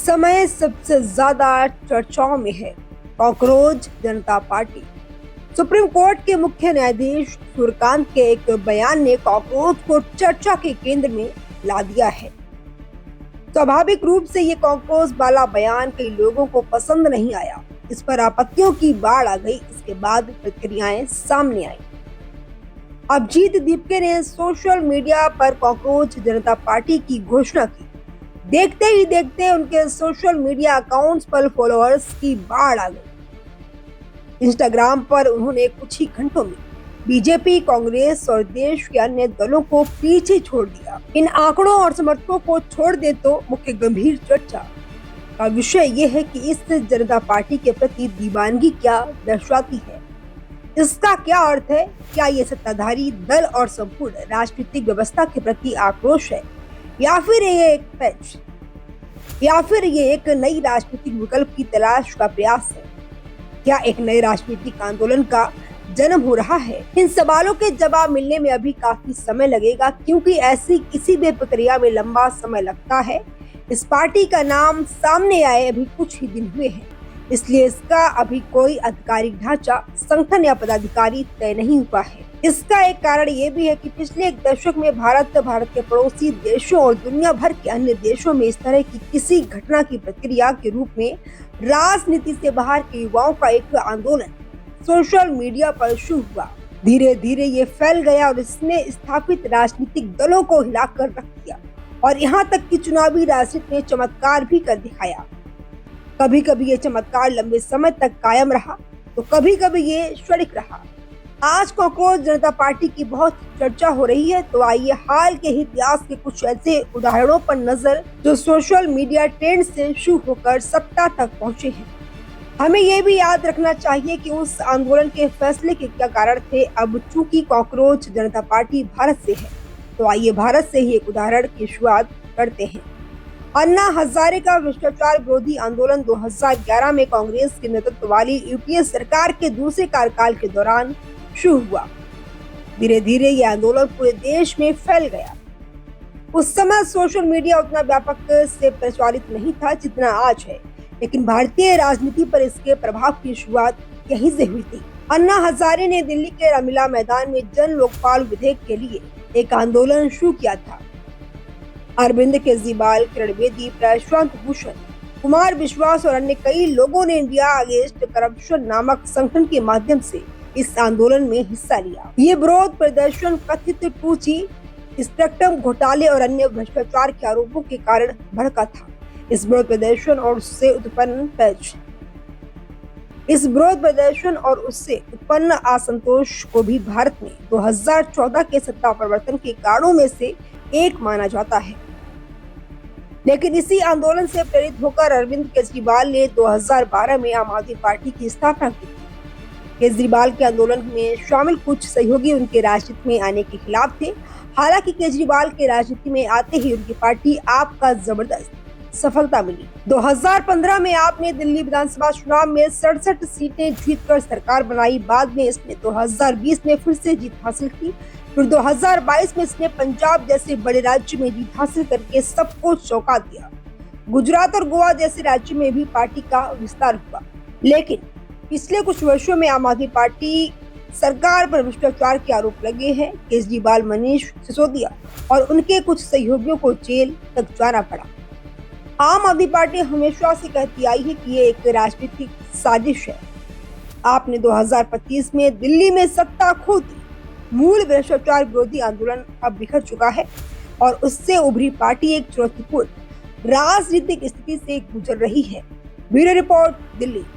समय सबसे ज्यादा चर्चाओं में है कॉकरोच जनता पार्टी। सुप्रीम कोर्ट के मुख्य न्यायाधीश सूर्यकांत के एक बयान ने कॉकरोच को चर्चा के केंद्र में ला दिया है। स्वाभाविक रूप से ये कॉकरोच वाला बयान कई लोगों को पसंद नहीं आया। इस पर आपत्तियों की बाढ़ आ गई। इसके बाद प्रतिक्रियाएं सामने आई। अभिजीत दीपके ने सोशल मीडिया पर कॉकरोच जनता पार्टी की घोषणा की। देखते ही देखते उनके सोशल मीडिया अकाउंट्स पर फॉलोअर्स की बाढ़ आ गई। इंस्टाग्राम पर उन्होंने कुछ ही घंटों में बीजेपी, कांग्रेस और देश के अन्य दलों को पीछे छोड़ दिया। इन आंकड़ों और समर्थकों को छोड़ दे तो मुख्य गंभीर चर्चा का विषय ये है कि इस जनता पार्टी के प्रति दीवानगी क्या दर्शाती है। इसका क्या अर्थ है? क्या ये सत्ताधारी दल और संपूर्ण राजनीतिक व्यवस्था के प्रति आक्रोश है, या फिर ये एक पैच, या फिर ये एक नई राजनीतिक विकल्प की तलाश का प्रयास है? क्या एक नए राजनीतिक आंदोलन का जन्म हो रहा है? इन सवालों के जवाब मिलने में अभी काफी समय लगेगा, क्योंकि ऐसी किसी भी प्रक्रिया में लंबा समय लगता है। इस पार्टी का नाम सामने आए अभी कुछ ही दिन हुए हैं, इसलिए इसका अभी कोई आधिकारिक ढांचा, संगठन या पदाधिकारी तय नहीं हुआ है। इसका एक कारण ये भी है कि पिछले एक दशक में भारत के पड़ोसी देशों और दुनिया भर के अन्य देशों में इस तरह की किसी घटना की प्रतिक्रिया के रूप में राजनीति से बाहर के युवाओं का एक आंदोलन सोशल मीडिया पर शुरू हुआ। धीरे धीरे ये फैल गया और इसने स्थापित राजनीतिक दलों को हिलाकर रख दिया और यहाँ तक कि चुनावी राजनीति में चमत्कार भी कर दिखाया। कभी कभी ये चमत्कार लंबे समय तक कायम रहा तो कभी कभी ये क्षणिक रहा। आज कॉकरोच जनता पार्टी की बहुत चर्चा हो रही है, तो आइए हाल के इतिहास के कुछ ऐसे उदाहरणों पर नजर जो सोशल मीडिया ट्रेंड से शुरू होकर सत्ता तक पहुंचे हैं। हमें ये भी याद रखना चाहिए कि उस आंदोलन के फैसले के क्या कारण थे। अब चूंकि कॉकरोच जनता पार्टी भारत से है, तो आइए भारत से ही एक उदाहरण की शुरुआत करते हैं। अन्ना हजारे का भ्रष्टाचार विरोधी आंदोलन 2011 में कांग्रेस के नेतृत्व वाली यूपीए सरकार के दूसरे कार्यकाल के दौरान शुरू हुआ। धीरे धीरे यह आंदोलन पूरे देश में फैल गया। उस समय सोशल मीडिया उतना व्यापक से प्रचलित नहीं था जितना आज है, लेकिन भारतीय राजनीति पर इसके प्रभाव की शुरुआत यहीं से हुई थी। अन्ना हजारे ने दिल्ली के रामलीला मैदान में जन लोकपाल विधेयक के लिए एक आंदोलन शुरू किया था। अरविंद केजरीवाल, किरण बेदी, प्रशांत भूषण, कुमार विश्वास और अन्य कई लोगों ने इंडिया अगेंस्ट करप्शन नामक संगठन के माध्यम से इस आंदोलन में हिस्सा लिया। ये विरोध प्रदर्शन कथित 2G स्पेक्ट्रम घोटाले और अन्य भ्रष्टाचार के आरोपों के कारण भड़का था। इस विरोध प्रदर्शन और उससे उत्पन्न असंतोष को भी भारत में 2014 के सत्ता परिवर्तन के कारणों में से एक माना जाता है। लेकिन इसी आंदोलन से प्रेरित होकर अरविंद केजरीवाल ने 2012 में आम आदमी पार्टी की स्थापना की। केजरीवाल के आंदोलन में शामिल कुछ सहयोगी उनके राजनीति में आने के खिलाफ थे। हालांकि केजरीवाल के राजनीति में आते ही उनकी पार्टी आप का जबरदस्त सफलता मिली। 2015 में आपने दिल्ली विधानसभा चुनाव में 67 सीटें जीतकर सरकार बनाई। बाद में इसने 2020 में फिर से जीत हासिल की। फिर 2022 में इसने पंजाब जैसे बड़े राज्य में जीत हासिल करके सबको चौंका दिया। गुजरात और गोवा जैसे राज्यों में भी पार्टी का विस्तार हुआ। लेकिन पिछले कुछ वर्षों में आम आदमी पार्टी सरकार पर भ्रष्टाचार के आरोप लगे हैं। केजरीवाल, मनीष सिसोदिया और उनके कुछ सहयोगियों को जेल तक जाना पड़ा। आम आदमी पार्टी हमेशा से कहती आई है कि ये एक राजनीतिक साजिश है। आपने 2025 में दिल्ली में सत्ता खो दी। मूल भ्रष्टाचार विरोधी आंदोलन अब बिखर चुका है और उससे उभरी पार्टी एक चुनौतीपूर्ण राजनीतिक स्थिति से गुजर रही है। Bureau report, Delhi.